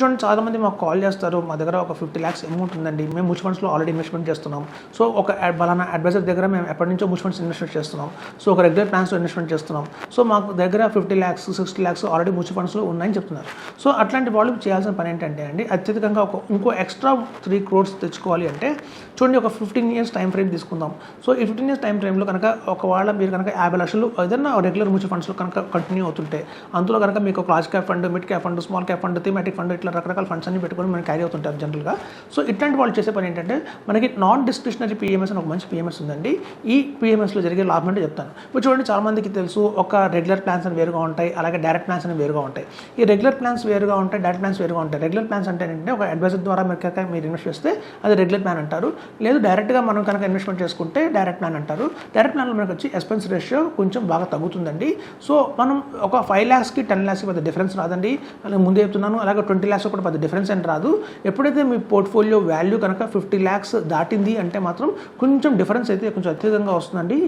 చూడండి చాలామంది మాకు కాల్ చేస్తారు, మా దగ్గర ఒక 50 lakhs అమౌంట్ ఉందండి, మేము మ్యూచువల్ ఫండ్స్లో ఆల్రెడీ ఇన్వెస్ట్మెంట్ చేస్తున్నాం. సో ఒక బలానా అడ్వైజర్ దగ్గర మేము ఎప్పటి నుంచో మ్యూచువల్ ఫండ్స్ ఇన్వెస్ట్మెంట్ చేస్తున్నాం. సో ఒక రెగ్యులర్ ప్లాన్స్లో ఇన్వెస్ట్మెంట్ చేస్తున్నాం. సో మాకు దగ్గర 50 lakhs 60 lakhs ఆల్రెడీ మ్యూచువల్ ఫండ్స్లో ఉన్నాయని చెప్తున్నారు. సో అట్లాంటి వాళ్ళు చేయాల్సిన పని ఏంటంటే అండి, అత్యధికంగా ఇంకో ఎక్స్ట్రా 3 crores తెచ్చుకోవాలి అంటే చూడండి, ఒక 15 years టైం ఫ్రేమ్ తీసుకుందాం. సో ఈ 15 years టైం ఫ్రేమ్లో కనుక ఒకవేళ మీరు కనుక 50 లక్షలు ఏదైనా రెగ్యులర్ మ్యూచువల్ ఫండ్స్లో కనుక కంటిన్యూ అవుతుంటే, అందులో కనుక మీకు ఒక large cap fund, mid cap fund, small cap fund, thematic fund, ఇట్లా రకరకాల ఫండ్స్ అన్ని పెట్టుకొని మనం క్యారీ అవుతుంటారు జనరల్గా. సో ఇట్లాంటి వాళ్ళు చేసే పని ఏంటంటే, మనకి నాన్ డిస్క్రిషనరీ పిఎంఎస్ అని ఒక మంచి పిఎంఎస్ ఉందండి. ఈ పిఎంఎస్లో జరిగే లాభం అంటే చెప్తాను. ఇప్పుడు చూడండి, చాలామందికి తెలుసు ఒక రెగ్యులర్ ప్లాన్స్ అని వేరుగా ఉంటాయి, అలాగే డైరెక్ట్ ప్లాన్స్ అని వేరుగా ఉంటాయి. ఈ రెగ్యులర్ ప్లాన్స్ వేరుగా ఉంటాయి, డైరెక్ట్ ప్లాన్స్ వేరుగా ఉంటాయి. రెగ్యులర్ ప్లాన్స్ అంటే ఏంటంటే, ఒక అడ్వైజర్ ద్వారా మీరు ఇన్వెస్ట్ చేస్తే అది రెగ్యులర్ ప్లాన్ అంటారు. లేదు డైరెక్ట్గా మనం కనుక ఇన్వెస్ట్మెంట్ చేసుకుంటే డైరెక్ట్ ప్లాన్ అంటారు. డైరెక్ట్ ప్లాన్లో మనకు వచ్చి ఎక్స్పెన్స్ రేషియో కొంచెం బాగా తగ్గుతుందండి. సో మనం ఒక 5 lakhsకి 10 lakhsకి పెద్ద డిఫరెన్స్ రాదండి. అలాగే ముందే చెప్తున్నాను, అలాగే 20 lakhs కూడా పెద్ద డిఫరెన్స్ అని రాదు. ఎప్పుడైతే మీ పోర్ట్ఫోలియో వాల్యూ కనుక 50 lakhs దాటింది అంటే మాత్రం కొంచెం డిఫరెన్స్ అయితే కొంచెం అత్యధికంగా వస్తుందండి.